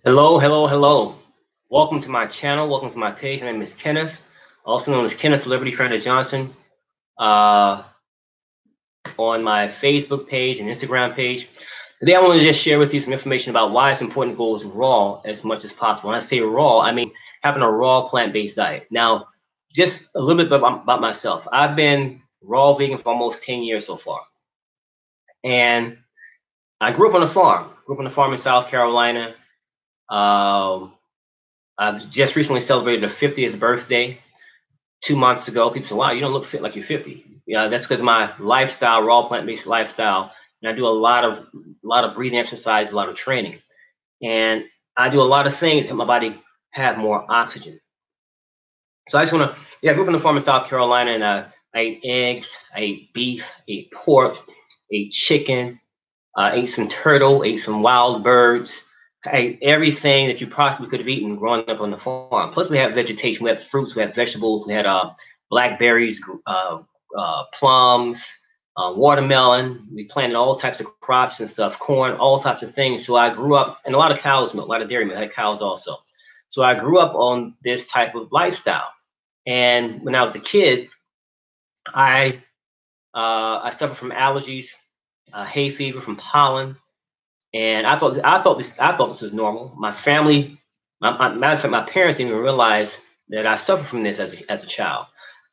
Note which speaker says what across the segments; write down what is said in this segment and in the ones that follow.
Speaker 1: Hello, hello, hello. Welcome to my channel. Welcome to my page. My name is Kenneth, also known as Kenneth Liberty Friend Johnson, uh, on my Facebook page and Instagram page. Today, I want to just share with you some information about why it's important to go as raw as much as possible. When I say raw, I mean having a raw plant-based diet. Now, just a little bit about myself. I've been raw vegan for almost 10 years so far. And I grew up on a farm. Grew up on a farm in South Carolina. Um, I've just recently celebrated a 50th birthday 2 months ago. People say, wow, you don't look fit like you're 50. Yeah, that's because my lifestyle, raw plant-based lifestyle, and I do a lot of breathing exercise, a lot of training. And I do a lot of things to help my body have more oxygen. So I just want to, I grew up on the farm in South Carolina, and I ate eggs, I ate beef, I ate pork, I ate chicken, ate some turtle, ate some wild birds. I ate everything that you possibly could have eaten growing up on the farm. Plus, we had vegetation, we had fruits, we had vegetables, we had blackberries, plums, watermelon. We planted all types of crops and stuff, corn, all types of things. So I grew up, and a lot of cow's milk, a lot of dairy milk. I had cows also. So I grew up on this type of lifestyle. And when I was a kid, I suffered from allergies, hay fever from pollen, and I thought this was normal. My family, matter of fact, my parents didn't even realize that I suffered from this as a child.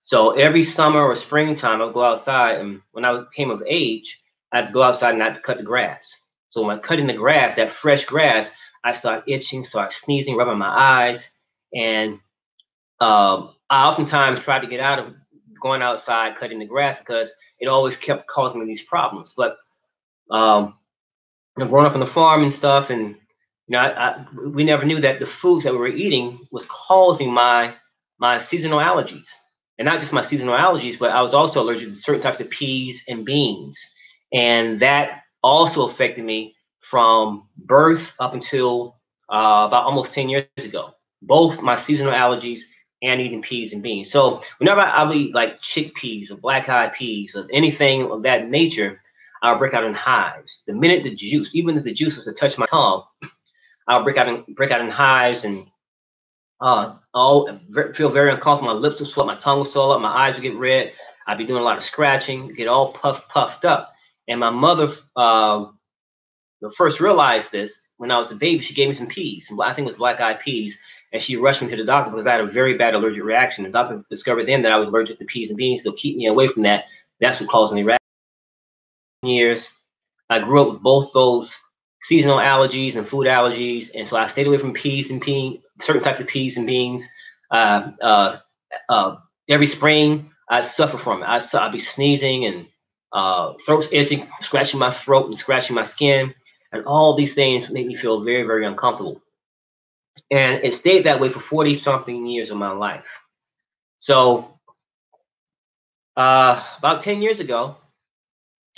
Speaker 1: So every summer or springtime, I'd go outside, and when I came of age, I'd go outside and I'd cut the grass. So when I'm cutting the grass, that fresh grass, I start itching, start sneezing, rubbing my eyes, and I oftentimes tried to get out of going outside cutting the grass because it always kept causing me these problems. But um, growing up on the farm and stuff, and we never knew that the foods that we were eating was causing my seasonal allergies, and not just my seasonal allergies, but I was also allergic to certain types of peas and beans, and that also affected me from birth up until about almost 10 years ago. Both my seasonal allergies and eating peas and beans. So whenever I eat like chickpeas or black-eyed peas or anything of that nature, I'll break out in hives. The minute the juice, even if the juice was to touch my tongue, I'll break out in hives, and feel very uncomfortable. My lips will swell, my tongue will swell up, my eyes will get red. I'd be doing a lot of scratching, get all puffed up. And my mother first realized this when I was a baby. She gave me some peas, I think it was black-eyed peas, and she rushed me to the doctor because I had a very bad allergic reaction. The doctor discovered then that I was allergic to peas and beans, so keep me away from that. That's what caused me years. I grew up with both those seasonal allergies and food allergies, and so I stayed away from peas and certain types of peas and beans. Uh, uh, every spring, I'd suffer from it. I'd be sneezing and throat itching, scratching my throat and scratching my skin, and all these things made me feel very, very uncomfortable. And it stayed that way for 40 something years of my life. So about 10 years ago,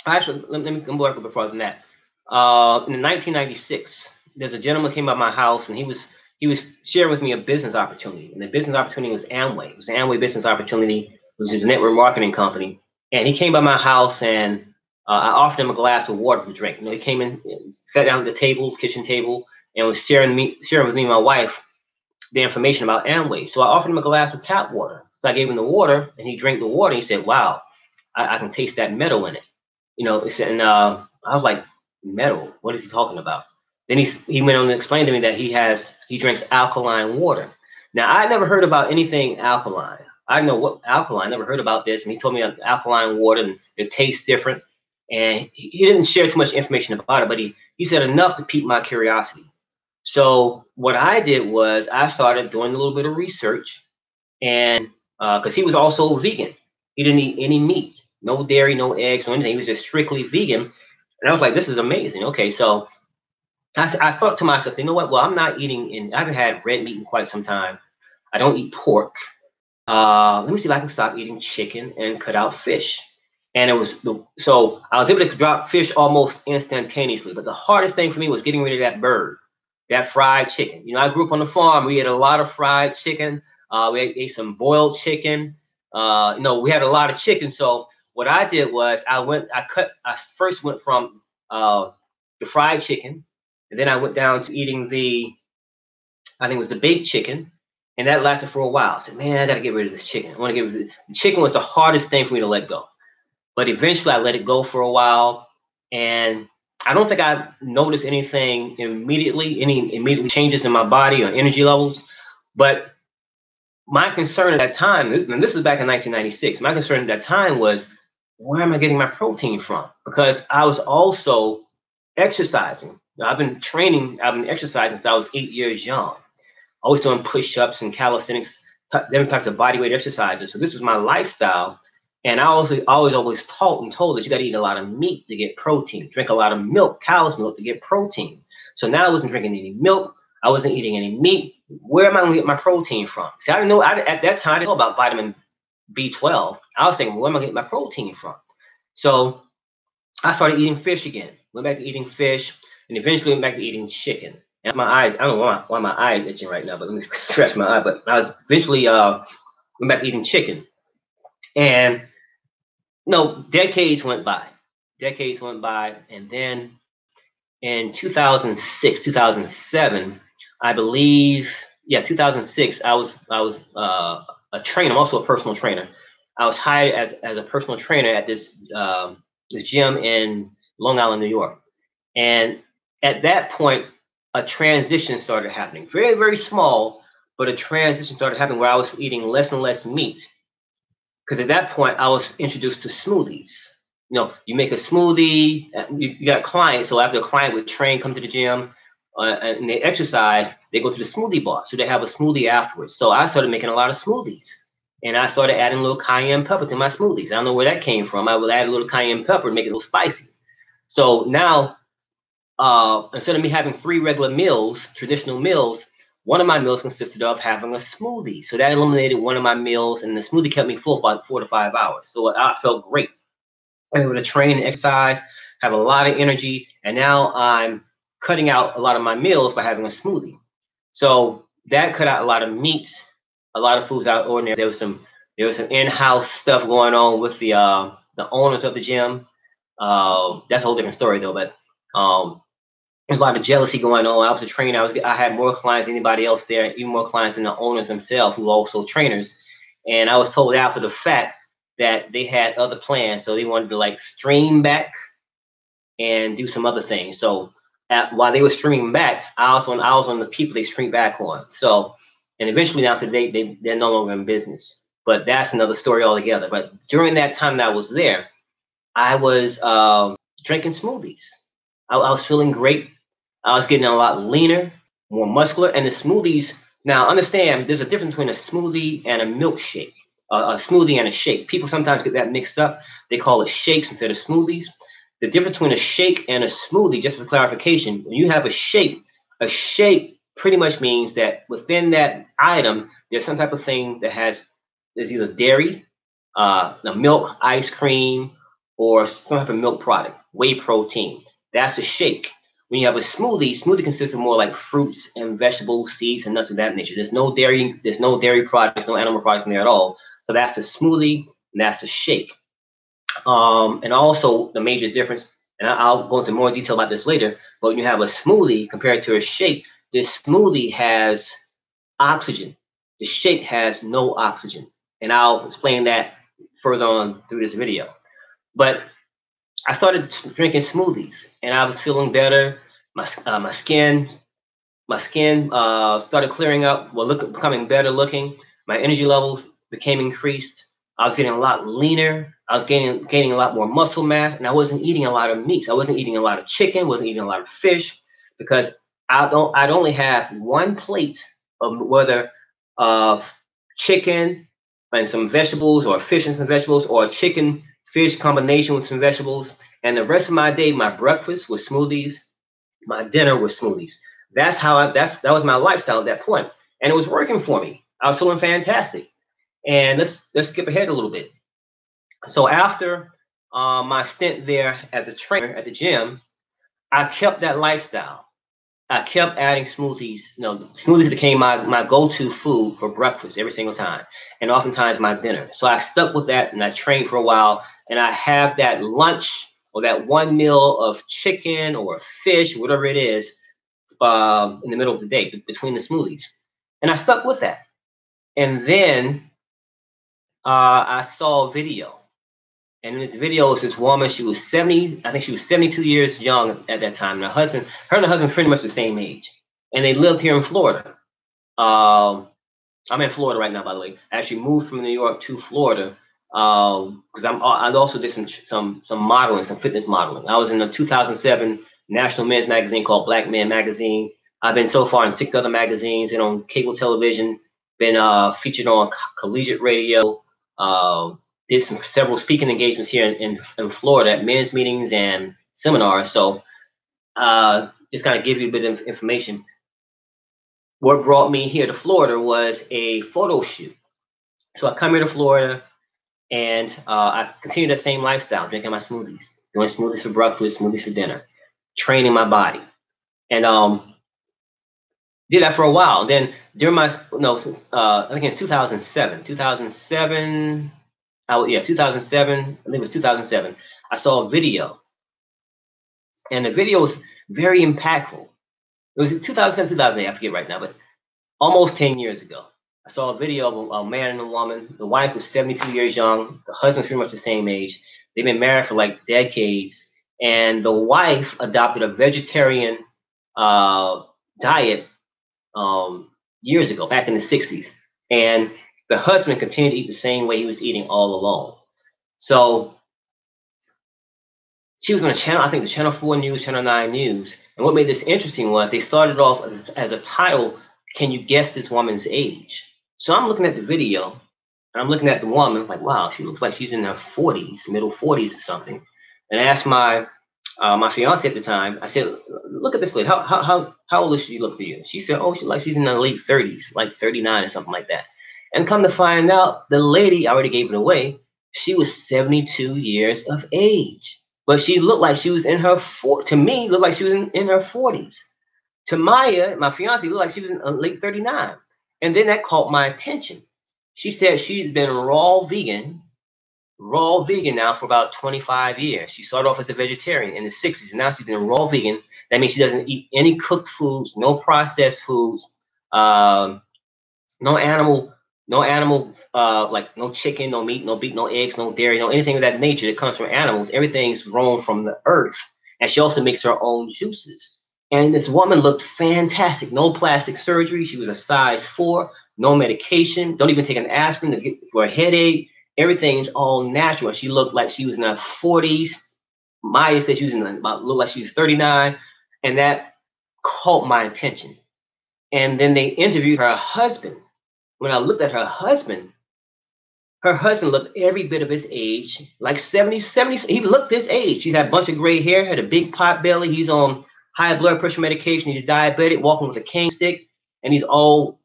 Speaker 1: actually, let me go back a bit farther than that. In 1996, there's a gentleman came by my house, and he was sharing with me a business opportunity, and the business opportunity was Amway. It was an Amway business opportunity, which is a network marketing company. And he came by my house, and I offered him a glass of water to drink. He came in, sat down at the table, kitchen table, and was sharing with me and my wife the information about Amway. So I offered him a glass of tap water. So I gave him the water, and he drank the water. And he said, "Wow, I can taste that metal in it." And I was like, "Metal? What is he talking about?" Then he went on to explain to me that he drinks alkaline water. Now, I never heard about anything alkaline. I know what alkaline. I never heard about this, and he told me alkaline water, and it tastes different. And he didn't share too much information about it, but he said enough to pique my curiosity. So what I did was I started doing a little bit of research, and because he was also vegan, he didn't eat any meat, no dairy, no eggs, no anything. He was just strictly vegan, and I was like, "This is amazing." Okay, so I thought to myself, "You know what? Well, I'm not eating, and I haven't had red meat in quite some time. I don't eat pork. Let me see if I can stop eating chicken and cut out fish." And so I was able to drop fish almost instantaneously. But the hardest thing for me was getting rid of that bird, that fried chicken. I grew up on the farm. We ate a lot of fried chicken. We ate some boiled chicken. We had a lot of chicken. So what I did was I first went from the fried chicken, and then I went down to eating the I think it was the baked chicken, and that lasted for a while. I said, man, I got to get rid of this chicken. I want to get rid of it. The chicken was the hardest thing for me to let go. But eventually I let it go for a while, and I don't think I noticed anything immediately, any immediate changes in my body or energy levels. But my concern at that time, and this was back in 1996, my concern at that time was, where am I getting my protein from? Because I was also exercising. I've been exercising since I was 8 years young. Always doing push-ups and calisthenics, different types of body weight exercises. So this was my lifestyle. And I always taught and told that you got to eat a lot of meat to get protein, drink a lot of milk, cow's milk to get protein. So now I wasn't drinking any milk. I wasn't eating any meat. Where am I going to get my protein from? See, I didn't know, at that time, I didn't know about vitamin B12. I was thinking, where am I getting my protein from? So I started eating fish again, went back to eating fish, and eventually went back to eating chicken. And my eyes, I don't know why my eye is itching right now, but let me scratch my eye. But I was eventually went back to eating chicken. And no, decades went by. And then in 2006, 2007, I believe, yeah, 2006, I was a trainer. I'm also a personal trainer. I was hired as a personal trainer at this gym in Long Island, New York. And at that point, a transition started happening. Very, very small, but a transition started happening where I was eating less and less meat. Because at that point, I was introduced to smoothies. You know, you make a smoothie, you got a client. So after a client would train, come to the gym, and they exercise, they go to the smoothie bar. So they have a smoothie afterwards. So I started making a lot of smoothies. And I started adding a little cayenne pepper to my smoothies. I don't know where that came from. I would add a little cayenne pepper and make it a little spicy. So now, instead of me having 3 regular meals, traditional meals, one of my meals consisted of having a smoothie. So that eliminated one of my meals, and the smoothie kept me full for about 4 to 5 hours. So I felt great. I was able to train and exercise, have a lot of energy, and now I'm cutting out a lot of my meals by having a smoothie. So that cut out a lot of meat, a lot of foods out of the ordinary. There was some in-house stuff going on with the owners of the gym. That's a whole different story though. But there's a lot of jealousy going on. I was a trainer. I had more clients than anybody else there, even more clients than the owners themselves, who were also trainers. And I was told after the fact that they had other plans, so they wanted to like stream back and do some other things. So while they were streaming back, I was one of the people they streamed back on. So, and eventually now today they're no longer in business. But that's another story altogether. But during that time that I was there, I was drinking smoothies. I was feeling great. I was getting a lot leaner, more muscular, and the smoothies. Now, understand, there's a difference between a smoothie and a milkshake. A smoothie and a shake. People sometimes get that mixed up. They call it shakes instead of smoothies. The difference between a shake and a smoothie, just for clarification, when you have a shake pretty much means that within that item, there's some type of thing there's either dairy, milk, ice cream, or some type of milk product, whey protein. That's a shake. When you have a smoothie consists of more like fruits and vegetables, seeds, and nuts of that nature. There's no dairy products, no animal products in there at all. So that's a smoothie and that's a shake. And also the major difference, and I'll go into more detail about this later, but when you have a smoothie compared to a shake, this smoothie has oxygen. The shake has no oxygen. And I'll explain that further on through this video. But I started drinking smoothies and I was feeling better. My skin started clearing up, becoming better looking. My energy levels became increased. I was getting a lot leaner. I was gaining a lot more muscle mass, and I wasn't eating a lot of meats. I wasn't eating a lot of chicken, wasn't eating a lot of fish, because I'd only have one plate of chicken and some vegetables, or fish and some vegetables, or a chicken fish combination with some vegetables. And the rest of my day, my breakfast was smoothies, my dinner was smoothies. That was my lifestyle at that point, and it was working for me. I was feeling fantastic. And let's skip ahead a little bit. So after my stint there as a trainer at the gym, I kept that lifestyle. I kept adding smoothies. Smoothies became my go-to food for breakfast every single time, and oftentimes my dinner. So I stuck with that, and I trained for a while, and I have that lunch or that one meal of chicken or fish, whatever it is, in the middle of the day between the smoothies, and I stuck with that. And then I saw a video, and in this video was this woman. She was 70, I think she was 72 years young at that time. And her and her husband, pretty much the same age, and they lived here in Florida. I'm in Florida right now, by the way. I actually moved from New York to Florida because I also did some modeling, some fitness modeling. I was in a 2007 national men's magazine called Black Men Magazine. I've been so far in 6 other magazines, been on cable television, been featured on collegiate radio, did several speaking engagements here in Florida at men's meetings and seminars. So just kind of give you a bit of information. What brought me here to Florida was a photo shoot. So I come here to Florida, and I continue that same lifestyle, drinking my smoothies, doing smoothies for breakfast, smoothies for dinner, training my body, and did that for a while. Then during my I think it's 2007, 2007. 2007. I think it was 2007. I saw a video, and the video was very impactful. It was 2007, 2008, I forget right now, but almost 10 years ago. I saw a video of a man and a woman. The wife was 72 years young. The husband's pretty much the same age. They've been married for like decades. And the wife adopted a vegetarian diet years ago, back in the 60s. And the husband continued to eat the same way he was eating all along. So she was on a channel, I think the Channel 4 News, Channel 9 News. And what made this interesting was they started off as a title, "Can you guess this woman's age?" So I'm looking at the video, and I'm looking at the woman, like, wow, she looks like she's in her 40s, middle 40s or something. And I asked my fiance at the time, I said, "Look at this lady. How old does she look for you?" She said, "Oh, she's in her late 30s, like 39 or something like that." And come to find out, the lady, I already gave it away, she was 72 years of age. But she looked like she was in her to me, looked like she was in her 40s. To Maya, my fiance, looked like she was in late 39. And then that caught my attention. She said she's been raw vegan now for about 25 years. She started off as a vegetarian in the 60s, and now she's been raw vegan. That means she doesn't eat any cooked foods, no processed foods, no animal, like no chicken, no meat, no beef, no eggs, no dairy, no anything of that nature that comes from animals. Everything's grown from the earth. And she also makes her own juices. And this woman looked fantastic. No plastic surgery. She was a size 4, no medication. Don't even take an aspirin for a headache. Everything's all natural. She looked like she was in her 40s. Maya said she was looked like she was 39. And that caught my attention. And then they interviewed her husband. When I looked at her husband looked every bit of his age, like 70. He looked this age. He's had a bunch of gray hair, had a big pot belly. He's on high blood pressure medication. He's diabetic, walking with a cane stick, and he's all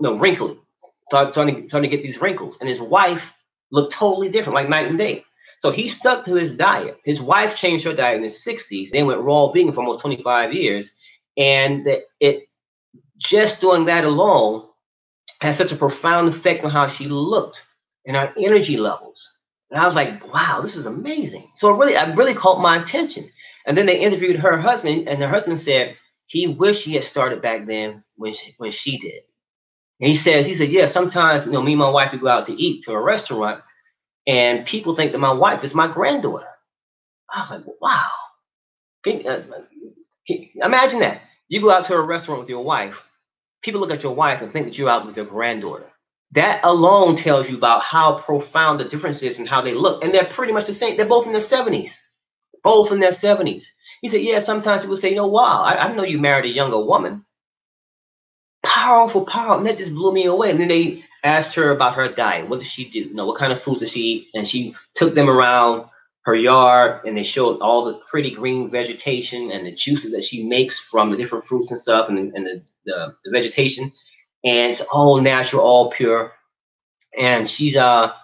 Speaker 1: wrinkly, starting to get these wrinkles. And his wife looked totally different, like night and day. So he stuck to his diet. His wife changed her diet in the 60s. They went raw vegan for almost 25 years. And just doing that alone had such a profound effect on how she looked and her energy levels. And I was like, wow, this is amazing. So it really caught my attention. And then they interviewed her husband, and her husband said he wished he had started back then when she did. And he said, yeah, sometimes, me and my wife would go out to eat to a restaurant, and people think that my wife is my granddaughter. I was like, wow. Imagine that. You go out to a restaurant with your wife, people look at your wife and think that you're out with your granddaughter. That alone tells you about how profound the difference is and how they look. And they're pretty much the same. They're both in their 70s. Both in their 70s. He said, yeah, sometimes people say, wow, I didn't know you married a younger woman. Powerful. And that just blew me away. And then they asked her about her diet. What does she do? What kind of foods does she eat? And she took them around her yard, and they showed all the pretty green vegetation and the juices that she makes from the different fruits and stuff, and the vegetation. And it's all natural, all pure. And she's a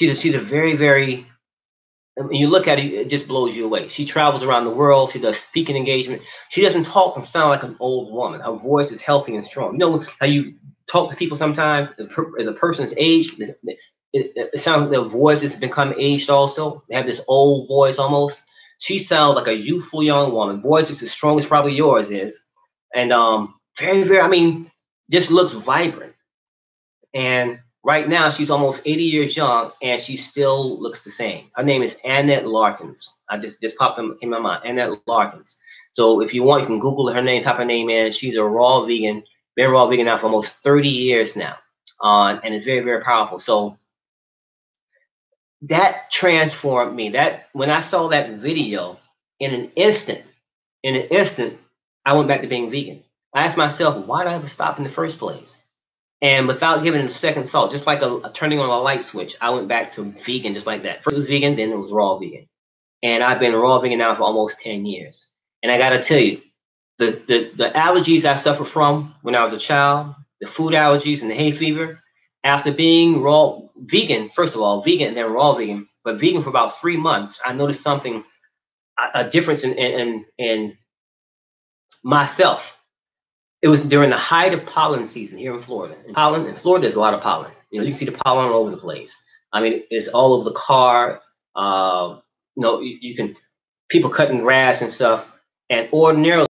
Speaker 1: very, very, when you look at it, it just blows you away. She travels around the world. She does speaking engagement. She doesn't talk and sound like an old woman. Her voice is healthy and strong. How you talk to people sometimes, the person's age, it sounds like their voice has become aged also. They have this old voice almost. She sounds like a youthful young woman. Voice is as strong as probably yours is. and very, very. I mean, just looks vibrant. And right now, she's almost 80 years young, and she still looks the same. Her name is Annette Larkins. I just popped in my mind, Annette Larkins. So if you want, you can Google her name, type her name in. She's a raw vegan, been raw vegan now for almost 30 years now, and it's very, very powerful. So that transformed me. That when I saw that video, in an instant, I went back to being vegan. I asked myself, why did I ever stop in the first place? And without giving it a second thought, just like a turning on a light switch, I went back to vegan just like that. First it was vegan, then it was raw vegan. And I've been raw vegan now for almost 10 years. And I got to tell you, the allergies I suffered from when I was a child, the food allergies and the hay fever, after being raw vegan, first of all, vegan and then raw vegan, but vegan for about 3 months, I noticed something, a difference in myself. It was during the height of pollen season here in Florida. In Florida, there's a lot of pollen. You can see the pollen all over the place. I mean, it's all over the car. You can, people cutting grass and stuff. And ordinarily,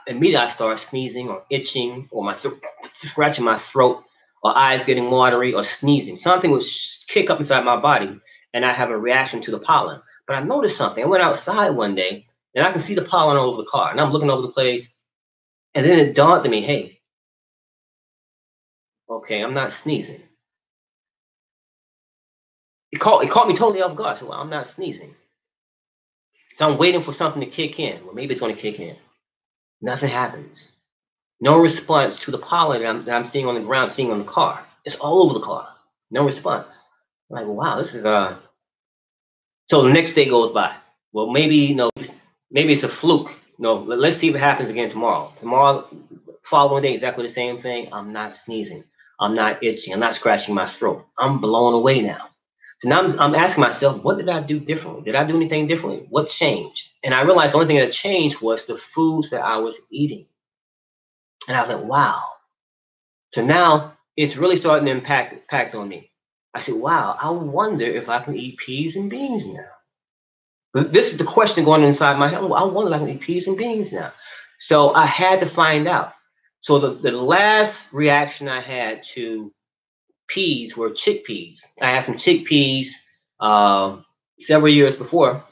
Speaker 1: immediately I start sneezing or itching or my scratching my throat or eyes getting watery or sneezing. Something would kick up inside my body and I have a reaction to the pollen. But I noticed something. I went outside one day and I can see the pollen all over the car. And I'm looking over the place. And then it dawned on me, hey, okay, I'm not sneezing. It caught me totally off guard. So, well, I'm not sneezing. So I'm waiting for something to kick in. Well, maybe it's going to kick in. Nothing happens. No response to the pollen that I'm seeing on the ground, seeing on the car. It's all over the car. No response. I'm like, wow, this is So the next day goes by. Well, maybe maybe it's a fluke. Let's see if it happens again tomorrow. Tomorrow, following day, exactly the same thing. I'm not sneezing. I'm not itching. I'm not scratching my throat. I'm blown away now. So now I'm asking myself, what did I do differently? Did I do anything differently? What changed? And I realized the only thing that changed was the foods that I was eating. And I was like, wow. So now it's really starting to impact on me. I said, wow, I wonder if I can eat peas and beans now. This is the question going inside my head. I wonder if I can eat peas and beans now. So I had to find out. So the last reaction I had to peas were chickpeas. I had some chickpeas several years before,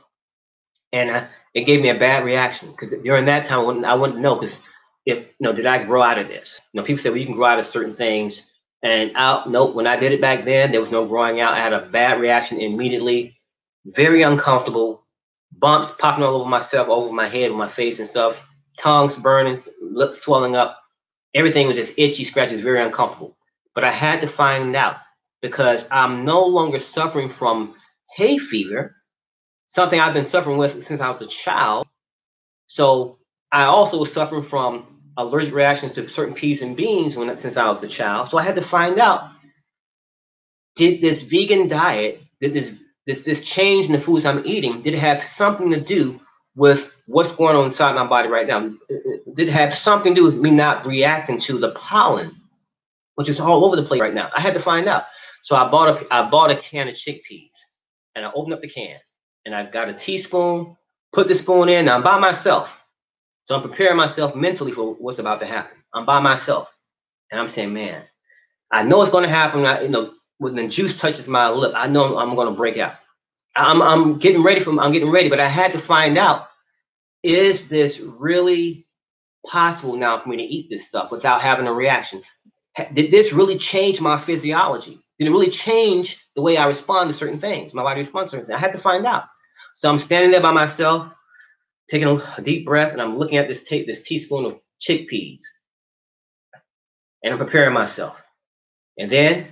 Speaker 1: and it gave me a bad reaction because during that time I wouldn't know because did I grow out of this? People say, well, you can grow out of certain things, and nope. When I did it back then, there was no growing out. I had a bad reaction immediately, very uncomfortable, bumps popping all over myself, over my head, my face and stuff, tongues burning, lips swelling up. Everything was just itchy, scratches, very uncomfortable. But I had to find out because I'm no longer suffering from hay fever, something I've been suffering with since I was a child. So I also was suffering from allergic reactions to certain peas and beans since I was a child. So I had to find out, did this vegan diet, did this change in the foods I'm eating, did it have something to do with what's going on inside my body right now? Did it have something to do with me not reacting to the pollen, which is all over the place right now? I had to find out. So I bought a can of chickpeas, and I opened up the can, and I got a teaspoon, put the spoon in. Now I'm by myself, so I'm preparing myself mentally for what's about to happen. I'm by myself, and I'm saying, man, I know it's going to happen. When the juice touches my lip, I know I'm going to break out. I'm getting ready but I had to find out, is this really possible now for me to eat this stuff without having a reaction? Did this really change my physiology? Did it really change the way I respond to certain things? My body responds to certain things. I had to find out. So I'm standing there by myself, taking a deep breath, and I'm looking at this teaspoon of chickpeas, and I'm preparing myself. And then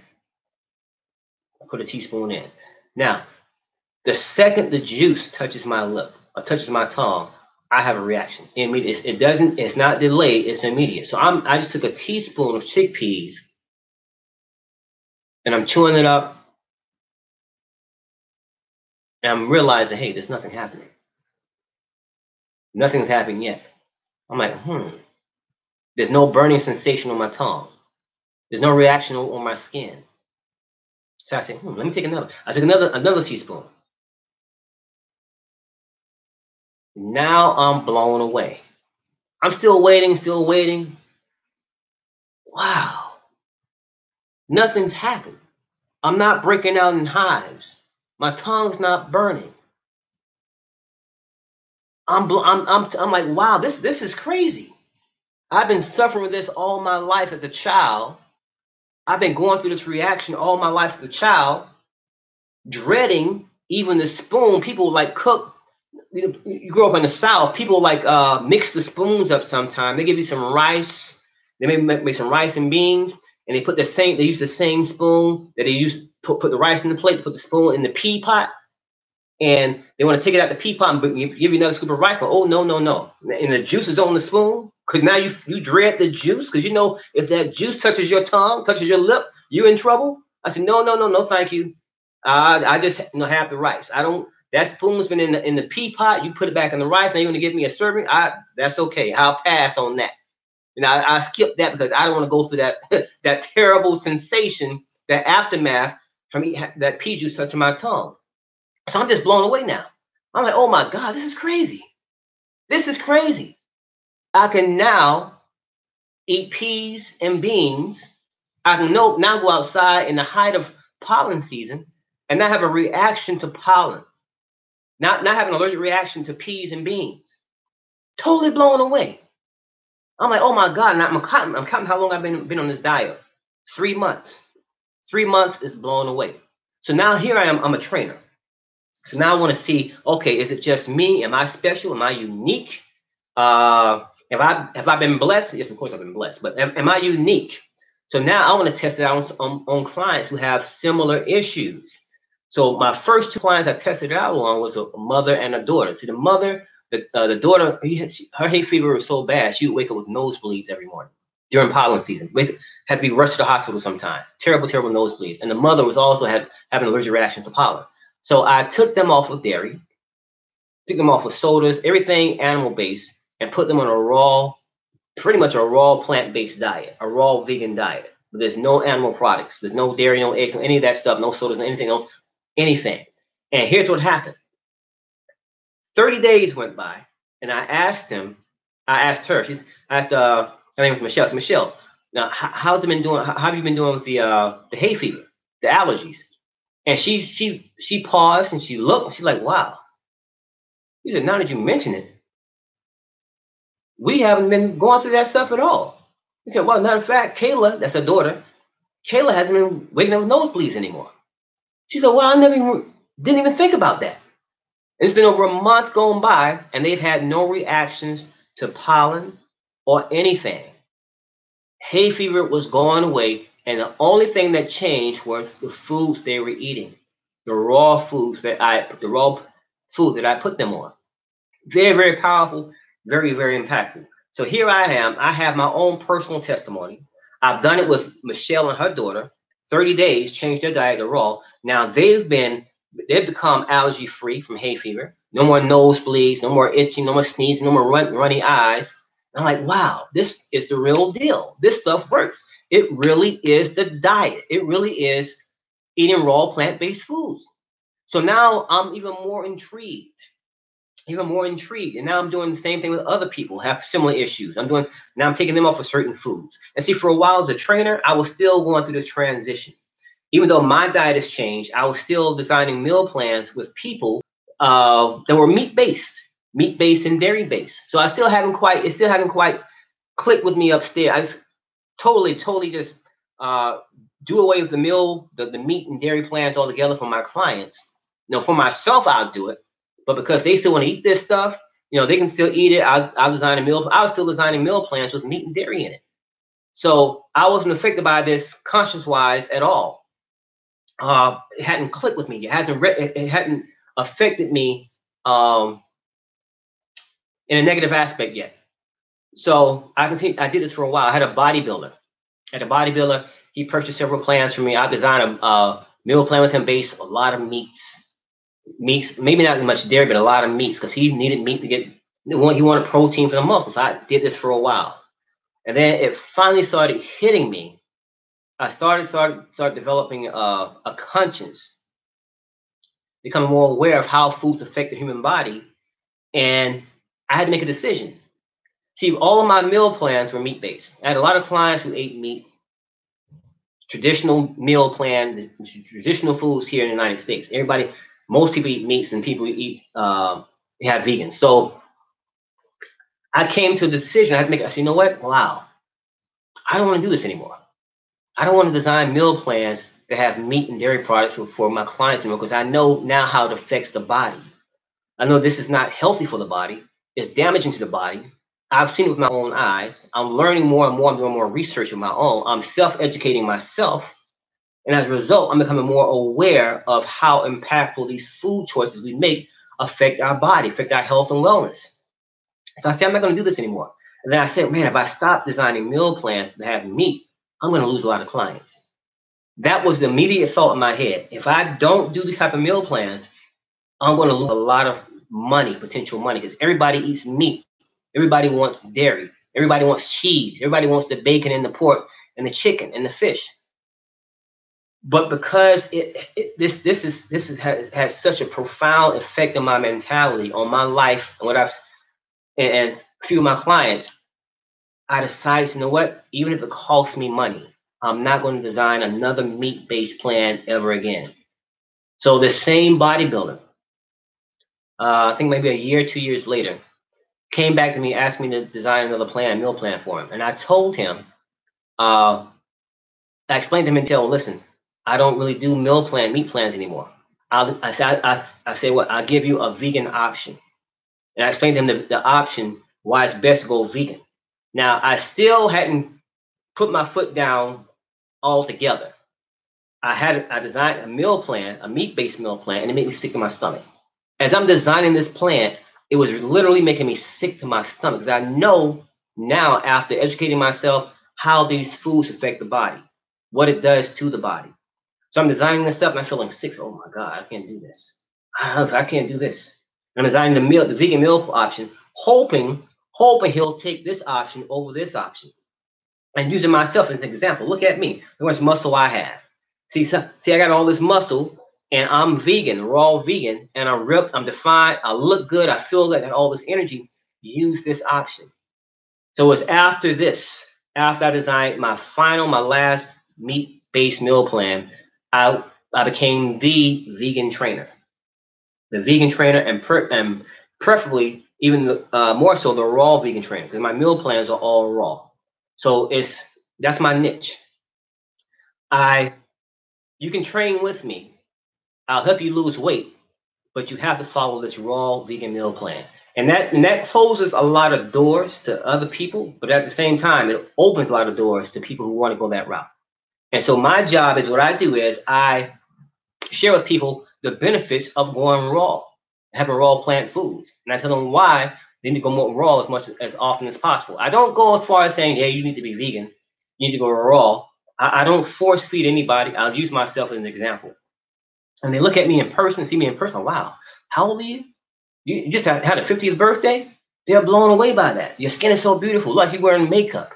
Speaker 1: I put a teaspoon in. Now, the second the juice touches my lip or touches my tongue, I have a reaction. It's not delayed, it's immediate. So I just took a teaspoon of chickpeas and I'm chewing it up. And I'm realizing, hey, there's nothing happening. Nothing's happened yet. I'm like, There's no burning sensation on my tongue. There's no reaction on my skin. So I said, let me take another. I took another teaspoon. Now I'm blown away. I'm still waiting, still waiting. Wow, nothing's happened. I'm not breaking out in hives. My tongue's not burning. I'm like, wow, this is crazy. I've been suffering with this all my life as a child. I've been going through this reaction all my life as a child, dreading even the spoon. People like cook. You grow up in the South. People like mix the spoons up. Sometimes they give you some rice. They maybe make some rice and beans, and they put the same. They use the same spoon that they use put the rice in the plate. Put the spoon in the pea pot, and they want to take it out the pea pot and give you another scoop of rice. Like, oh no, no, no! And the juice is on the spoon because now you dread the juice because you know if that juice touches your tongue, touches your lip, you're in trouble. I said, no, no, no, no, thank you. I just have the rice. I don't. That spoon's been in the pea pot. You put it back in the rice. Now you're gonna give me a serving. That's okay. I'll pass on that. I skip that because I don't want to go through that that terrible sensation, that aftermath from that pea juice touching my tongue. So I'm just blown away now. I'm like, oh my God, this is crazy. This is crazy. I can now eat peas and beans. I can now go outside in the height of pollen season and not have a reaction to pollen. Not have an allergic reaction to peas and beans. Totally blown away. I'm like, oh my God. And I'm counting how long I've been on this diet. 3 months. 3 months is blown away. So now here I am. I'm a trainer. So now I want to see, okay, is it just me? Am I special? Am I unique? Have I been blessed? Yes, of course I've been blessed. But am I unique? So now I want to test it out on clients who have similar issues. So my first 2 clients I tested it out on was a mother and a daughter. See, the mother, the daughter, her hay fever was so bad, she would wake up with nosebleeds every morning during pollen season. Basically, had to be rushed to the hospital sometime. Terrible, terrible nosebleeds. And the mother was also having an allergic reaction to pollen. So I took them off of dairy, took them off of sodas, everything animal-based, and put them on pretty much a raw plant-based diet, a raw vegan diet. But there's no animal products. There's no dairy, no eggs, no any of that stuff, no sodas, no anything. And here's what happened. 30 days went by, and I asked her, her name was Michelle. So Michelle, now how's it been doing? How have you been doing with the hay fever, the allergies? And she paused and she looked and she's like, wow. She said, now that you mention it, we haven't been going through that stuff at all. He said, well, matter of fact, Kayla, that's her daughter, Kayla hasn't been waking up with nosebleeds anymore. She said, well, didn't even think about that. And it's been over a month going by and they've had no reactions to pollen or anything. Hay fever was going away. And the only thing that changed was the foods they were eating, the raw food that I put them on. Very, very powerful, very, very impactful. So here I am. I have my own personal testimony. I've done it with Michelle and her daughter. 30 days, changed their diet to raw. Now they've become allergy free from hay fever. No more nosebleeds, no more itching, no more sneezing, no more runny eyes. I'm like, wow, this is the real deal. This stuff works. It really is the diet. It really is eating raw plant-based foods. So now I'm even more intrigued. And now I'm doing the same thing with other people who have similar issues. Now I'm taking them off of certain foods. And see, for a while as a trainer, I was still going through this transition. Even though my diet has changed, I was still designing meal plans with people that were meat-based and dairy-based. So it still haven't quite clicked with me upstairs. I just totally just do away with the meat and dairy plans altogether for my clients. For myself, I'll do it. But because they still want to eat this stuff, they can still eat it. I was still designing meal plans with meat and dairy in it. So I wasn't affected by this conscious-wise at all. It hadn't clicked with me. It hadn't affected me in a negative aspect yet. So I did this for a while. I had a bodybuilder. He purchased several plans for me. I designed a meal plan with him based on a lot of meats, maybe not much dairy, but a lot of meats because he needed meat he wanted protein for the muscles. I did this for a while. And then it finally started hitting me. I started developing a conscience, becoming more aware of how foods affect the human body. And I had to make a decision. See, all of my meal plans were meat-based. I had a lot of clients who ate meat, traditional meal plan, traditional foods here in the United States. Most people eat meats, and people eat have vegans. So I came to a decision. I said, you know what? Wow, I don't want to do this anymore. I don't want to design meal plans that have meat and dairy products for my clients anymore, because I know now how it affects the body. I know this is not healthy for the body. It's damaging to the body. I've seen it with my own eyes. I'm learning more and more. I'm doing more research of my own. I'm self-educating myself. And as a result, I'm becoming more aware of how impactful these food choices we make affect our body, affect our health and wellness. So I said, I'm not going to do this anymore. And then I said, man, if I stop designing meal plans that have meat, I'm going to lose a lot of clients. That was the immediate thought in my head. If I don't do these type of meal plans, I'm going to lose a lot of money, potential money, because everybody eats meat. Everybody wants dairy. Everybody wants cheese. Everybody wants the bacon and the pork and the chicken and the fish. But because this has such a profound effect on my mentality, on my life, and and a few of my clients, I decided, you know what? Even if it costs me money, I'm not going to design another meat-based plan ever again. So the same bodybuilder, I think maybe a year, 2 years later, came back to me, asked me to design another plan, meal plan for him. And I told him, I explained to him and tell him, listen, I don't really do meat plans anymore. I say, what? I'll give you a vegan option. And I explained to him the option, why it's best to go vegan. Now, I still hadn't put my foot down altogether. I designed a meal plan, a meat-based meal plan, and it made me sick to my stomach. As I'm designing this plan, it was literally making me sick to my stomach, because I know now, after educating myself, how these foods affect the body, what it does to the body. So I'm designing this stuff and I'm feeling sick. Oh my God, I can't do this. I can't do this. I'm designing the vegan meal option, hoping he'll take this option over this option. And using myself as an example. Look at me. Look how much muscle I have. See, I got all this muscle, and I'm vegan, raw vegan, and I'm ripped, I'm defined, I look good, I feel like I got all this energy. Use this option. So it's after this, after I designed my last meat-based meal plan, I became the vegan trainer. The vegan trainer, and preferably even more so the raw vegan trainer, because my meal plans are all raw. So that's my niche. You can train with me. I'll help you lose weight, but you have to follow this raw vegan meal plan. And that closes a lot of doors to other people, but at the same time, it opens a lot of doors to people who want to go that route. And so my job is, what I do is I share with people the benefits of going raw, having raw plant foods. And I tell them why they need to go more raw as often as possible. I don't go as far as saying, yeah, you need to be vegan. You need to go raw. I don't force feed anybody. I'll use myself as an example. And they look at me in person, see me in person. Wow, how old are you? You just had a 50th birthday? They're blown away by that. Your skin is so beautiful, like you're wearing makeup.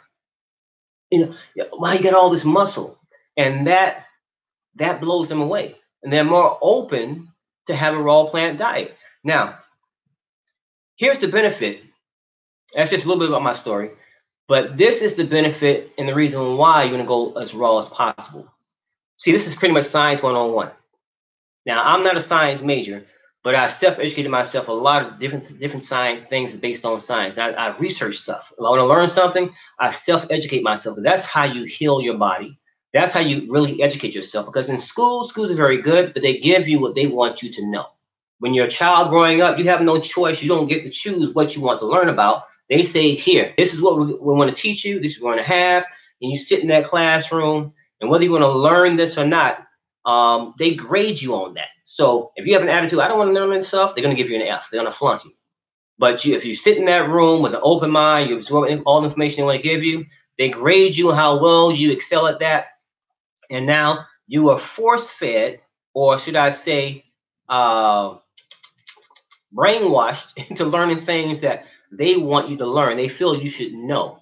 Speaker 1: You know, why you got all this muscle? And that blows them away. And they're more open to have a raw plant diet. Now, here's the benefit. That's just a little bit about my story. But this is the benefit and the reason why you want to go as raw as possible. See, this is pretty much science 101. Now, I'm not a science major, but I self-educated myself a lot of different science things based on science. I research stuff. If I want to learn something, I self-educate myself. That's how you heal your body. That's how you really educate yourself. Because in schools are very good, but they give you what they want you to know. When you're a child growing up, you have no choice. You don't get to choose what you want to learn about. They say, here, this is what we want to teach you. This is what we're going to have. And you sit in that classroom, and whether you want to learn this or not, they grade you on that. So if you have an attitude, I don't want to learn this stuff, they're going to give you an F. They're going to flunk you. But if you sit in that room with an open mind, you absorb all the information they want to give you, they grade you on how well you excel at that. And now you are force-fed, or should I say, brainwashed into learning things that they want you to learn. They feel you should know.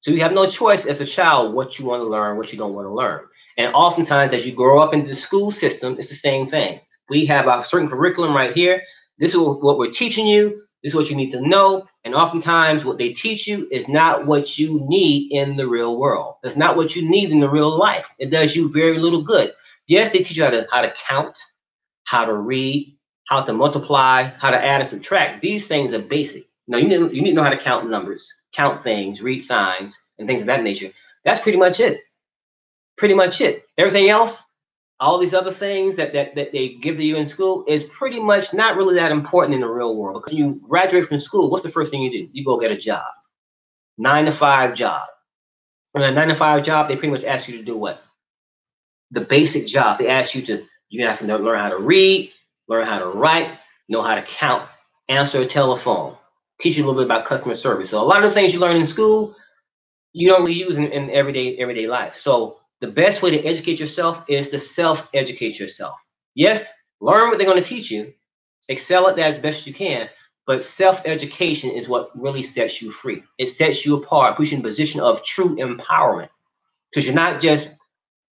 Speaker 1: So you have no choice as a child what you want to learn, what you don't want to learn. And oftentimes, as you grow up into the school system, it's the same thing. We have a certain curriculum right here. This is what we're teaching you. This is what you need to know. And oftentimes what they teach you is not what you need in the real world. It's not what you need in the real life. It does you very little good. Yes, they teach you how to count, how to read, how to multiply, how to add and subtract. These things are basic. Now, you need to know how to count numbers, count things, read signs, and things of that nature. That's pretty much it. Pretty much it. Everything else, all these other things that they give to you in school is pretty much not really that important in the real world. Because you graduate from school, what's the first thing you do? You go get a job. 9-to-5 job. And a 9-to-5 job, they pretty much ask you to do what? The basic job. They ask you have to learn how to read, learn how to write, know how to count, answer a telephone, teach you a little bit about customer service. So a lot of the things you learn in school, you don't really use in everyday life. So the best way to educate yourself is to self-educate yourself. Yes, learn what they're going to teach you, excel at that as best you can, but self-education is what really sets you free. It sets you apart, puts you in a position of true empowerment, because you're not just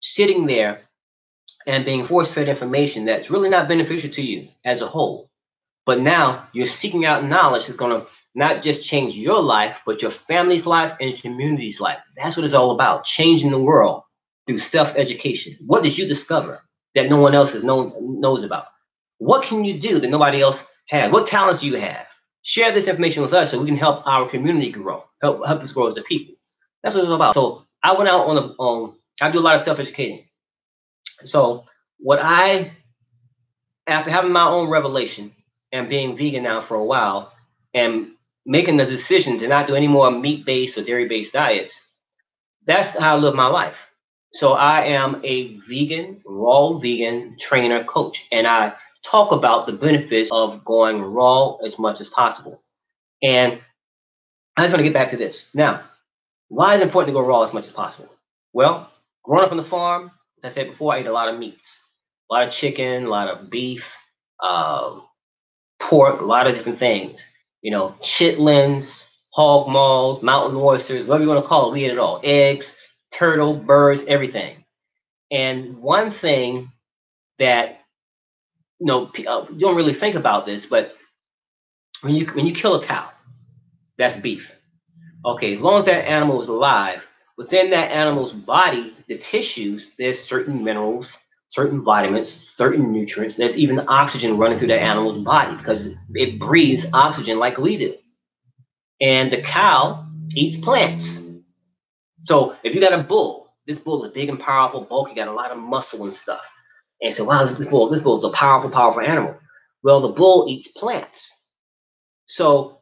Speaker 1: sitting there and being force-fed information that's really not beneficial to you as a whole. But now you're seeking out knowledge that's going to not just change your life, but your family's life and your community's life. That's what it's all about, changing the world through self-education. What did you discover that no one else knows about? What can you do that nobody else has? What talents do you have? Share this information with us so we can help our community grow, help us grow as a people. That's what it's all about. So I went out I do a lot of self-educating. So after having my own revelation and being vegan now for a while and making the decision to not do any more meat-based or dairy-based diets, that's how I live my life. So I am a raw vegan trainer coach, and I talk about the benefits of going raw as much as possible. And I just want to get back to this. Now, why is it important to go raw as much as possible? Well, growing up on the farm, as I said before, I ate a lot of meats, a lot of chicken, a lot of beef, pork, a lot of different things. Chitlins, hog maws, mountain oysters, whatever you want to call it, we ate it all. Eggs, turtle, birds, everything. And one thing that you don't really think about this, but when you kill a cow, that's beef. Okay, as long as that animal is alive, within that animal's body, the tissues, there's certain minerals, certain vitamins, certain nutrients. There's even oxygen running through that animal's body because it breathes oxygen like we do. And the cow eats plants. So if you got a bull, this bull is big and powerful, bulky, got a lot of muscle and stuff. And so, wow, this bull is a powerful, powerful animal. Well, the bull eats plants. So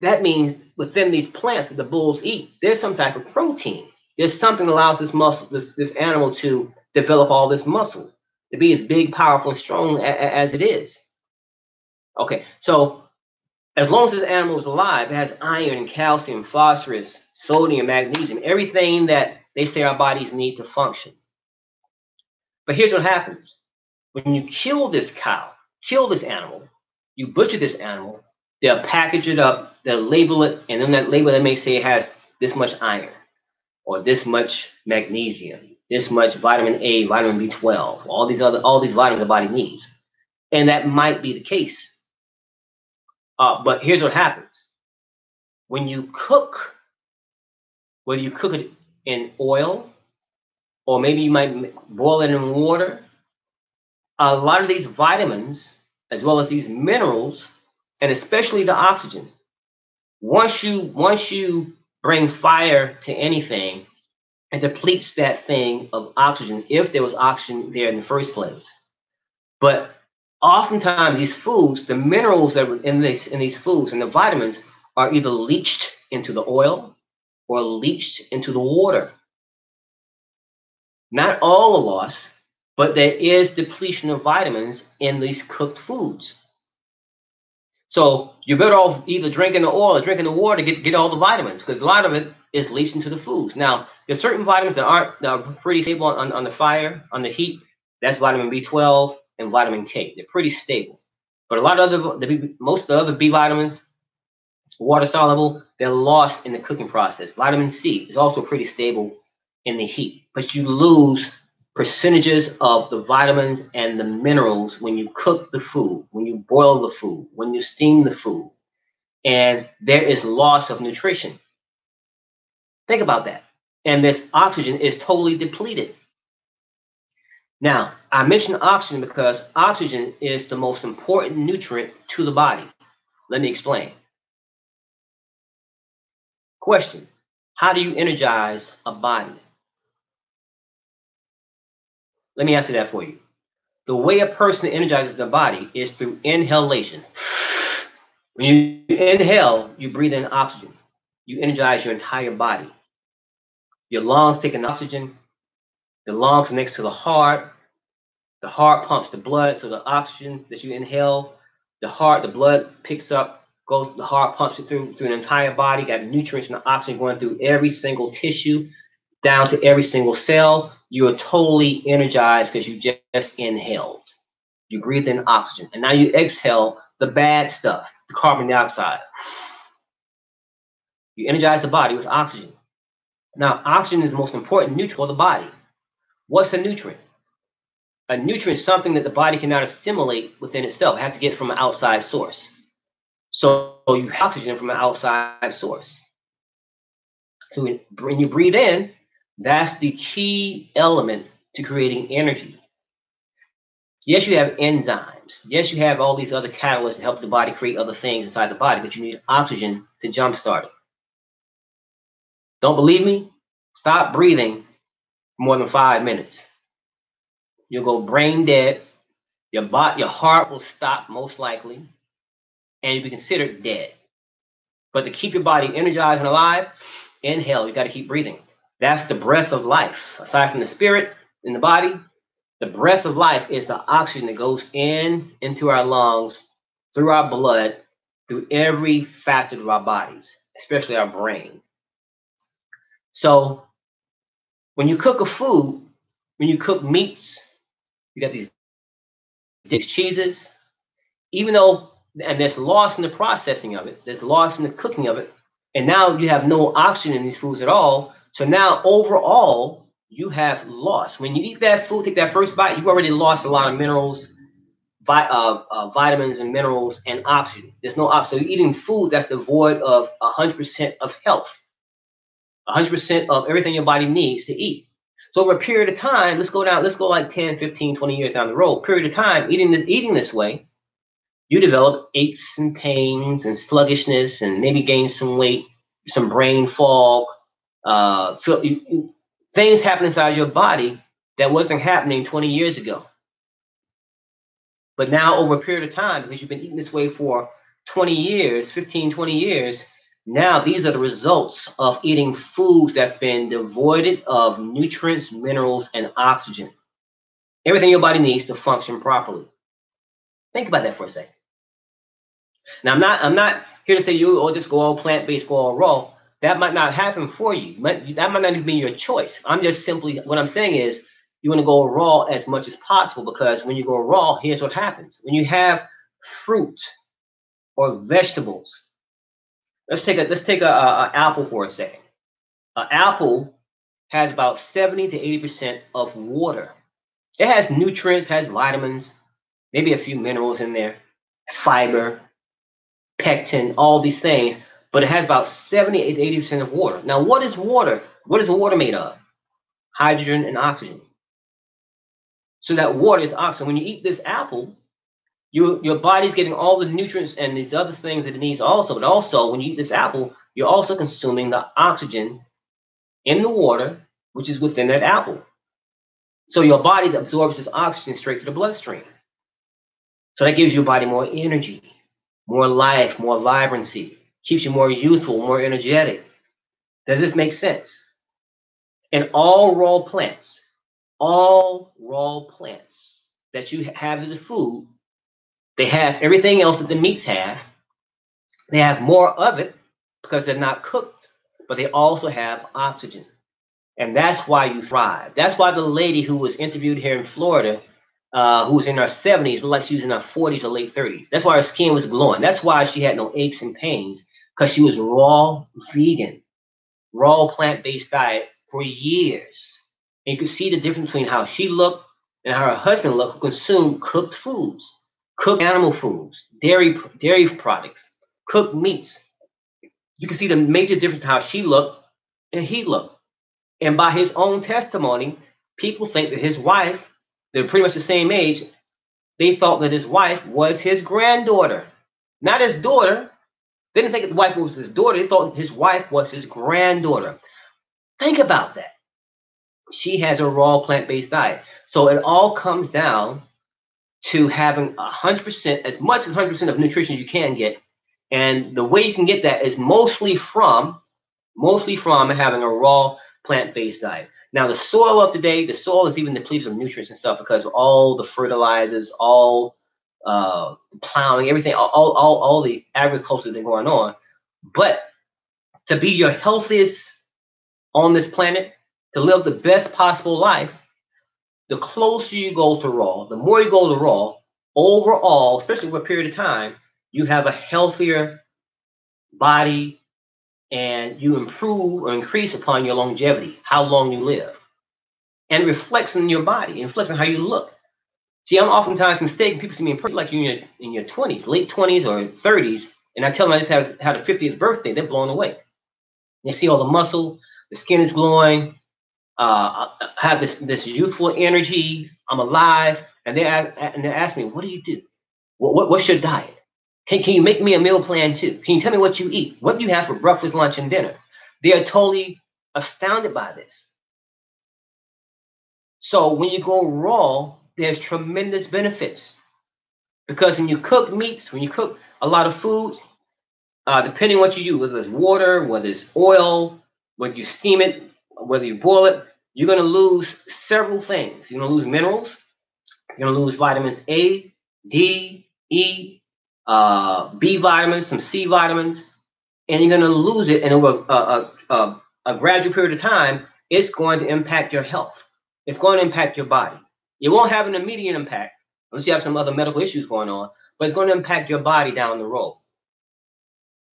Speaker 1: that means within these plants that the bulls eat, there's some type of protein. There's something that allows this animal to develop all this muscle, to be as big, powerful, and strong as it is. Okay, so as long as this animal is alive, it has iron, calcium, phosphorus, sodium, magnesium, everything that they say our bodies need to function. But here's what happens. When you kill this cow, kill this animal, you butcher this animal, they'll package it up, they'll label it, and in that label they may say it has this much iron, or this much magnesium, this much vitamin A, vitamin B12, all these vitamins the body needs. And that might be the case. But here's what happens. When you cook, whether you cook it in oil, or maybe you might boil it in water, a lot of these vitamins, as well as these minerals, and especially the oxygen, once you bring fire to anything, it depletes that thing of oxygen if there was oxygen there in the first place. But oftentimes these foods, the minerals that are in these foods and the vitamins are either leached into the oil or leached into the water. Not all are lost, but there is depletion of vitamins in these cooked foods. So you're better off either drinking the oil or drinking the water to get all the vitamins, because a lot of it is leached into the foods. Now, there's certain vitamins that are pretty stable on the fire, on the heat. That's vitamin B12 and vitamin K. They're pretty stable. But a lot of most of the other B vitamins, water soluble, they're lost in the cooking process. Vitamin C is also pretty stable in the heat, but you lose percentages of the vitamins and the minerals when you cook the food, when you boil the food, when you steam the food, and there is loss of nutrition. Think about that. And this oxygen is totally depleted. Now, I mentioned oxygen because oxygen is the most important nutrient to the body. Let me explain. Question: how do you energize a body? Let me answer that for you. The way a person energizes their body is through inhalation. When you inhale, you breathe in oxygen. You energize your entire body. Your lungs take in oxygen. The lungs are next to the heart. The heart pumps the blood, so the oxygen that you inhale, the blood picks up, goes, the heart pumps it through the entire body, got nutrients and oxygen going through every single tissue, down to every single cell. You are totally energized because you just inhaled. You breathe in oxygen, and now you exhale the bad stuff, the carbon dioxide. You energize the body with oxygen. Now, oxygen is the most important nutrient for the body. What's a nutrient? A nutrient is something that the body cannot assimilate within itself. It has to get from an outside source. So you have oxygen from an outside source. So when you breathe in, that's the key element to creating energy. Yes, you have enzymes. Yes, you have all these other catalysts to help the body create other things inside the body, but you need oxygen to jumpstart it. Don't believe me? Stop breathing for more than 5 minutes. You'll go brain dead. Your heart will stop most likely, and you'll be considered dead. But to keep your body energized and alive, inhale. You got to keep breathing. That's the breath of life. Aside from the spirit in the body, the breath of life is the oxygen that goes into our lungs, through our blood, through every facet of our bodies, especially our brain. So when you cook a food, when you cook meats, you got these cheeses, even though, and there's loss in the processing of it, there's loss in the cooking of it, and now you have no oxygen in these foods at all. So now overall, you have lost. When you eat that food, take that first bite, you've already lost a lot of minerals, vitamins and minerals, and oxygen. There's no oxygen. So you're eating food that's devoid of 100% of health, 100% of everything your body needs to eat. So over a period of time, let's go like 10, 15, 20 years down the road, period of time, eating this way, you develop aches and pains and sluggishness and maybe gain some weight, some brain fog, things happen inside your body that wasn't happening 20 years ago. But now over a period of time, because you've been eating this way for 20 years, 15, 20 years, now these are the results of eating foods that's been devoid of nutrients, minerals, and oxygen. Everything your body needs to function properly. Think about that for a second. Now, I'm not here to say just go all plant-based, go all raw. That might not happen for you. That might not even be your choice. What I'm saying is you want to go raw as much as possible, because when you go raw, here's what happens. When you have fruit or vegetables, let's take a apple for a second. An apple has about 70 to 80% of water. It has nutrients, has vitamins, maybe a few minerals in there, fiber, pectin, all these things, but it has about 70 to 80% of water. Now, what is water? What is water made of? Hydrogen and oxygen. So that water is oxygen. When you eat this apple, your body's getting all the nutrients and these other things that it needs also. But also, when you eat this apple, you're also consuming the oxygen in the water, which is within that apple. So your body absorbs this oxygen straight to the bloodstream. So that gives your body more energy, more life, more vibrancy, keeps you more youthful, more energetic. Does this make sense? And all raw plants that you have as a food, they have everything else that the meats have. They have more of it because they're not cooked, but they also have oxygen. And that's why you thrive. That's why the lady who was interviewed here in Florida, who was in her 70s, looked like she was in her 40s or late 30s. That's why her skin was glowing. That's why she had no aches and pains, because she was raw vegan, raw plant-based diet for years. And you could see the difference between how she looked and how her husband looked, who consumed cooked foods, cooked animal foods, dairy products, cooked meats. You can see the major difference in how she looked and he looked. And by his own testimony, people think that his wife, they're pretty much the same age, they thought that his wife was his granddaughter, not his daughter. They didn't think that the wife was his daughter. They thought his wife was his granddaughter. Think about that. She has a raw plant-based diet. So it all comes down to having 100%, as much as 100% of nutrition you can get. And the way you can get that is mostly from having a raw plant-based diet. Now, the soil of today, the soil is even depleted of nutrients and stuff because of all the fertilizers, all plowing, everything, all the agriculture that's going on. But to be your healthiest on this planet, to live the best possible life, the closer you go to raw, the more you go to raw, overall, especially over a period of time, you have a healthier body and you improve or increase upon your longevity, how long you live. And it reflects in your body, it reflects on how you look. See, I'm oftentimes mistaken. People see me like you in your 20s, late 20s or 30s, and I tell them I just had a 50th birthday. They're blown away. They see all the muscle, the skin is glowing, I have this youthful energy. I'm alive, and they ask me, "What do you do? What's your diet? Can you make me a meal plan too? Can you tell me what you eat? What do you have for breakfast, lunch, and dinner?" They are totally astounded by this. So when you go raw, there's tremendous benefits because when you cook meats, when you cook a lot of foods, depending on what you use, whether it's water, whether it's oil, whether you steam it, whether you boil it, you're going to lose several things. You're going to lose minerals. You're going to lose vitamins A, D, E, B vitamins, some C vitamins, and you're going to lose it. And over a gradual period of time, it's going to impact your health. It's going to impact your body. It won't have an immediate impact unless you have some other medical issues going on, but it's going to impact your body down the road.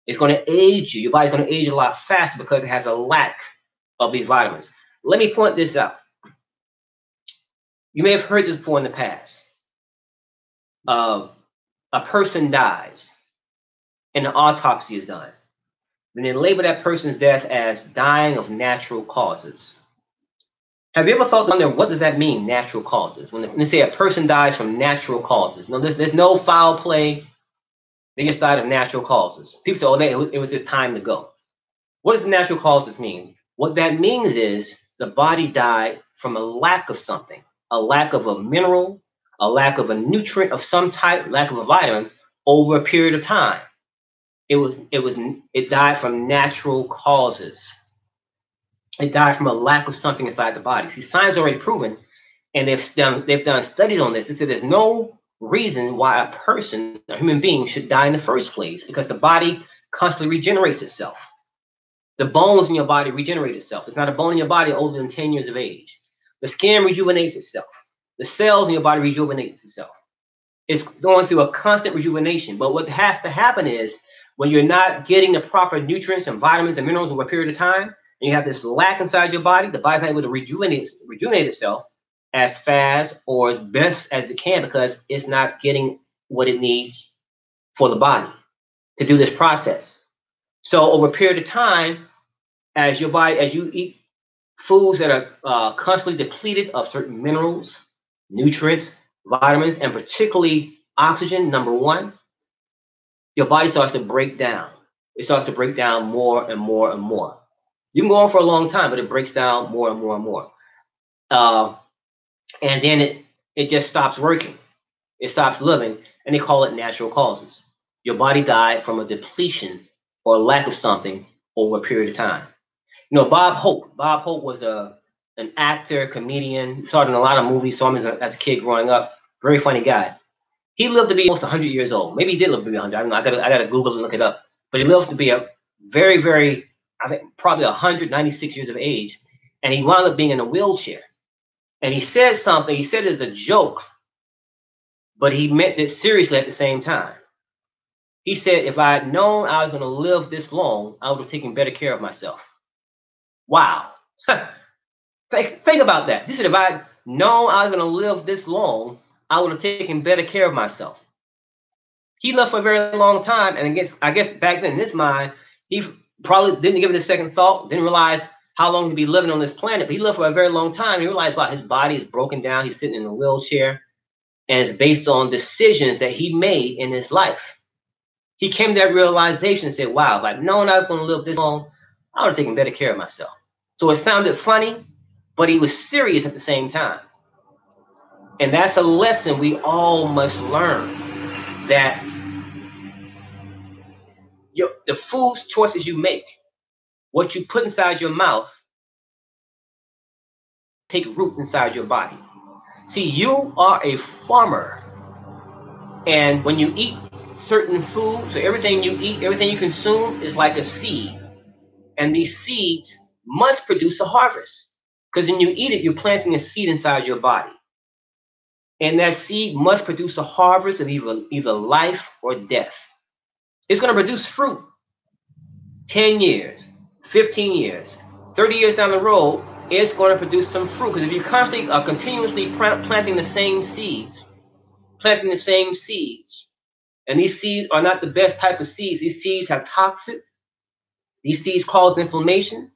Speaker 1: It's going to age you. Your body's going to age a lot faster because it has a lack of these vitamins. Let me point this out. You may have heard this before in the past. A person dies and an autopsy is done. Then they label that person's death as dying of natural causes. Have you ever thought, wonder, what does that mean, natural causes? When they say a person dies from natural causes. No, there's no foul play. They just died of natural causes. People say, oh, it was just time to go. What does natural causes mean? What that means is the body died from a lack of something, a lack of a mineral, a lack of a nutrient of some type, lack of a vitamin over a period of time. It died from natural causes. It died from a lack of something inside the body. See, science has already proven, and they've done studies on this. They said there's no reason why a person, a human being, should die in the first place because the body constantly regenerates itself. The bones in your body regenerate itself. There's not a bone in your body older than 10 years of age. The skin rejuvenates itself. The cells in your body rejuvenates itself. It's going through a constant rejuvenation. But what has to happen is when you're not getting the proper nutrients and vitamins and minerals over a period of time, and you have this lack inside your body, the body's not able to rejuvenate itself as fast or as best as it can because it's not getting what it needs for the body to do this process. So over a period of time, as you eat foods that are constantly depleted of certain minerals, nutrients, vitamins, and particularly oxygen, number one, your body starts to break down. It starts to break down more and more and more. You can go on for a long time, but it breaks down more and more and more. And then it just stops working. It stops living, and they call it natural causes. Your body died from a depletion or a lack of something over a period of time. You know, Bob Hope was an actor, comedian, starred in a lot of movies, saw him as a kid growing up. Very funny guy. He lived to be almost 100 years old. Maybe he did live to be 100. I don't know. I gotta Google and look it up. But he lived to be a very, very, I think probably 196 years of age. And he wound up being in a wheelchair. And he said something. He said it as a joke, but he meant it seriously at the same time. He said, if I had known I was going to live this long, I would have taken better care of myself. Wow. Think about that. He said, if I had known I was going to live this long, I would have taken better care of myself. He lived for a very long time, and I guess back then in his mind, he probably didn't give it a second thought, didn't realize how long he'd be living on this planet. But he lived for a very long time. He realized, wow, his body is broken down. He's sitting in a wheelchair, and it's based on decisions that he made in his life. He came to that realization and said, wow, if I'd known I was going to live this long, I would have taken better care of myself. So it sounded funny, but he was serious at the same time. And that's a lesson we all must learn, that the food choices you make, what you put inside your mouth, take root inside your body. See, you are a farmer. And when you eat certain foods, so everything you eat, everything you consume is like a seed. And these seeds must produce a harvest. Because when you eat it, you're planting a seed inside your body. And that seed must produce a harvest of either life or death. It's going to produce fruit 10 years, 15 years, 30 years down the road. It's going to produce some fruit. Because if you constantly are continuously planting the same seeds, and these seeds are not the best type of seeds. These seeds have toxin. These seeds cause inflammation.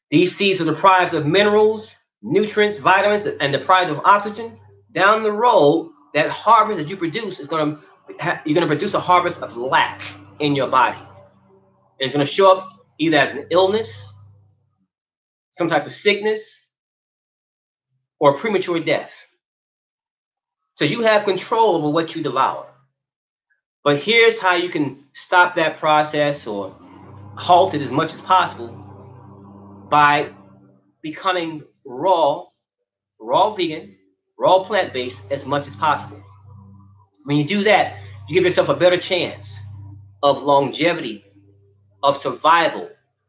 Speaker 1: These seeds are deprived of minerals, nutrients, vitamins, and deprived of oxygen. Down the road, that harvest that you produce is you're going to produce a harvest of lack in your body. And it's going to show up either as an illness, some type of sickness, or premature death. So you have control over what you devour. But here's how you can stop that process or halt it as much as possible: by becoming raw vegan, raw plant-based as much as possible. When you do that, you give yourself a better chance of longevity, of survival,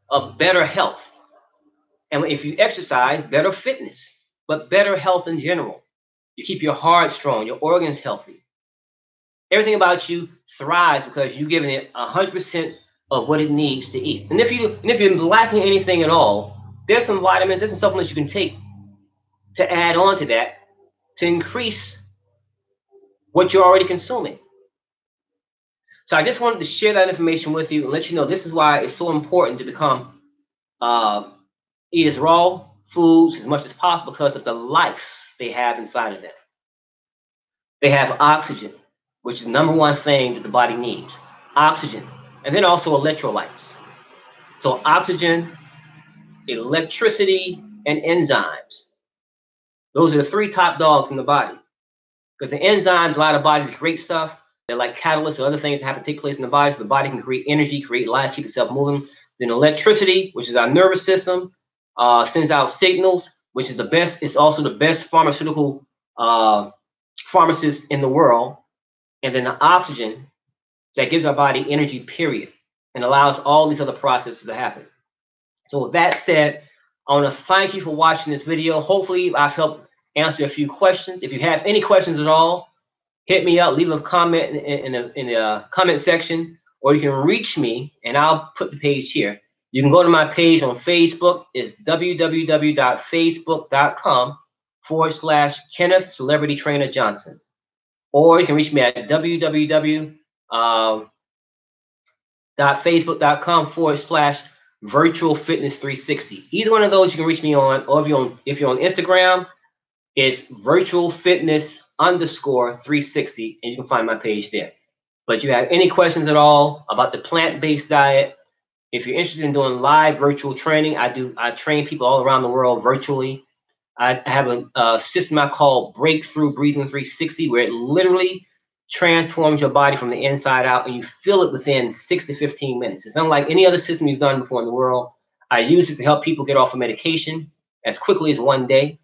Speaker 1: of better health. And if you exercise, better fitness, but better health in general. You keep your heart strong, your organs healthy. Everything about you thrives because you're giving it 100% of what it needs to eat. And if you're lacking anything at all, there's some vitamins, there's some supplements you can take to add on to that, to increase what you're already consuming. So I just wanted to share that information with you and let you know this is why it's so important to become eat as raw foods as much as possible, because of the life they have inside of them. They have oxygen, which is the number one thing that the body needs. Oxygen, and then also electrolytes. So oxygen, electricity, and enzymes. Those are the three top dogs in the body. Because the enzymes allow the body to create stuff. They're like catalysts or other things that have to take place in the body, so the body can create energy, create life, keep itself moving. Then electricity, which is our nervous system, sends out signals, which is the best. It's also the best pharmaceutical pharmacist in the world. And then the oxygen, that gives our body energy, period, and allows all these other processes to happen. So with that said, I want to thank you for watching this video. Hopefully I've helped answer a few questions. If you have any questions at all, hit me up, leave a comment in the comment section, or you can reach me and I'll put the page here. You can go to my page on Facebook. It's www.facebook.com/Kenneth Celebrity Trainer Johnson. Or you can reach me at www.facebook.com/Virtual Fitness 360. Either one of those you can reach me on, or if you're on Instagram, it's Virtual Fitness _360, and you can find my page there. But if you have any questions at all about the plant-based diet, if you're interested in doing live virtual training, I train people all around the world virtually. I have a system I call Breakthrough Breathing 360, where it literally transforms your body from the inside out, and you feel it within 6 to 15 minutes. It's not like any other system you've done before in the world. I use it to help people get off of medication as quickly as one day.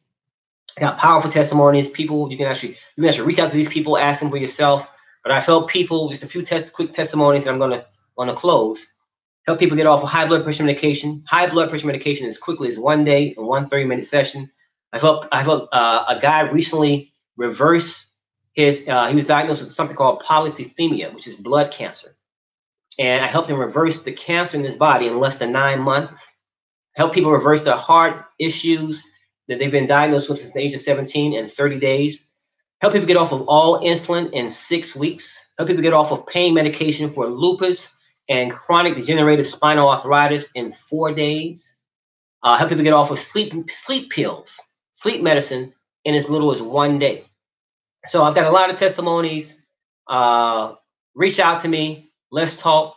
Speaker 1: I got powerful testimonies. People, you can actually reach out to these people, ask them for yourself. But I've helped people, just a few quick testimonies that I'm gonna close. Help people get off of high blood pressure medication. High blood pressure medication as quickly as one day in one 30-minute session. I've helped a guy recently reverse his, he was diagnosed with something called polycythemia, which is blood cancer. And I helped him reverse the cancer in his body in less than 9 months. Help people reverse their heart issues, that they've been diagnosed with since the age of 17 in 30 days. Help people get off of all insulin in 6 weeks. Help people get off of pain medication for lupus and chronic degenerative spinal arthritis in 4 days. Help people get off of sleep pills, sleep medicine in as little as 1 day. So I've got a lot of testimonies. Reach out to me. Let's talk.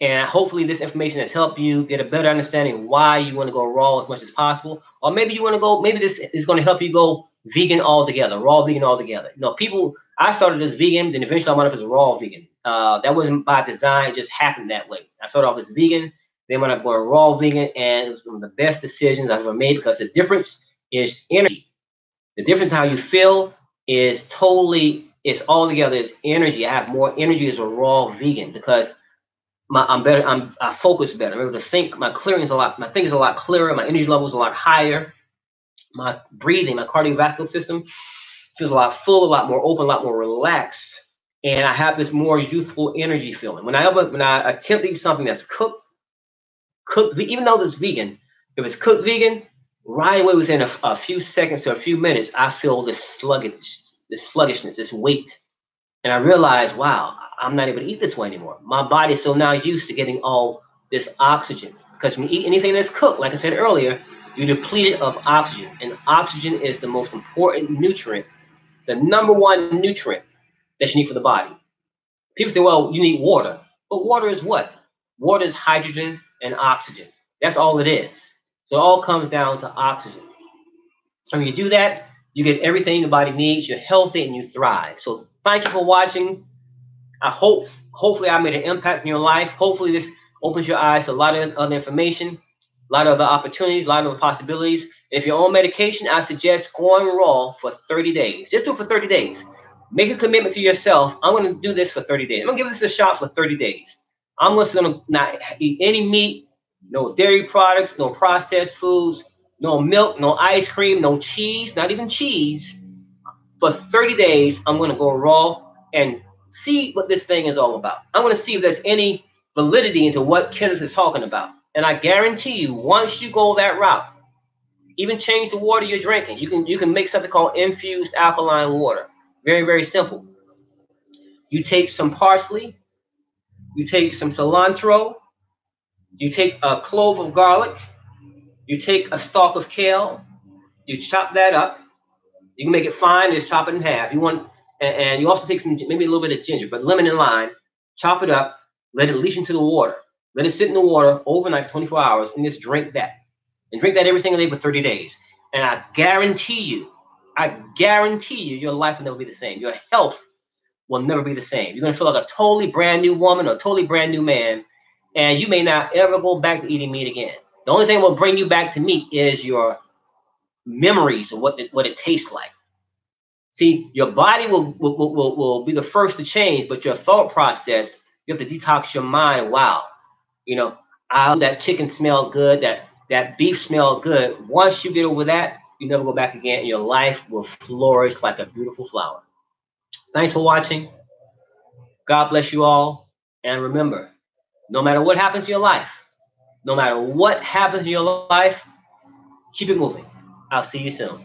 Speaker 1: And hopefully this information has helped you get a better understanding why you want to go raw as much as possible. Or maybe you want to go, maybe this is going to help you go vegan altogether, raw vegan altogether. You know, people, I started as vegan, then eventually I wound up as raw vegan. That wasn't by design, it just happened that way. I started off as vegan, then when I went raw vegan, and it was one of the best decisions I've ever made because the difference is energy. The difference in how you feel is totally, it's all together is energy. I have more energy as a raw vegan because I focus better. I'm able to think. My thinking is a lot clearer. My energy level is a lot higher. My breathing, my cardiovascular system feels a lot full, a lot more open, a lot more relaxed, and I have this more youthful energy feeling. When I attempt to eat something that's cooked, even though it's vegan, if it's cooked vegan, right away within a few seconds to a few minutes, I feel this sluggishness, this weight, and I realize, wow, I'm not able to eat this way anymore. My body's so now used to getting all this oxygen. Because when you eat anything that's cooked, like I said earlier, you're depleted of oxygen. And oxygen is the most important nutrient, the #1 nutrient that you need for the body. People say, well, you need water. But water is what? Water is hydrogen and oxygen. That's all it is. So it all comes down to oxygen. And when you do that, you get everything your body needs. You're healthy and you thrive. So thank you for watching. Hopefully I made an impact in your life. Hopefully this opens your eyes to a lot of other information, a lot of other opportunities, a lot of other possibilities. If you're on medication, I suggest going raw for 30 days. Just do it for 30 days. Make a commitment to yourself. I'm going to do this for 30 days. I'm going to give this a shot for 30 days. I'm going to not eat any meat, no dairy products, no processed foods, no milk, no ice cream, no cheese, not even cheese. For 30 days, I'm going to go raw and see what this thing is all about. I'm going to see if there's any validity into what Kenneth is talking about. And I guarantee you, once you go that route, even change the water you're drinking. You can make something called infused alkaline water. Very, very simple. You take some parsley, you take some cilantro, you take a clove of garlic, you take a stalk of kale, you chop that up. You can make it fine, just chop it in half. You want, and you also take some, maybe a little bit of ginger, but lemon and lime, chop it up, let it leach into the water. Let it sit in the water overnight for 24 hours and just drink that. And drink that every single day for 30 days. And I guarantee you, your life will never be the same. Your health will never be the same. You're going to feel like a totally brand new woman or a totally brand new man. And you may not ever go back to eating meat again. The only thing that will bring you back to meat is your memories of what it tastes like. See, your body will be the first to change, but your thought process, you have to detox your mind. Wow, you know, that chicken smelled good, that beef smelled good. Once you get over that, you never go back again, and your life will flourish like a beautiful flower. Thanks for watching. God bless you all. And remember, no matter what happens in your life, keep it moving. I'll see you soon.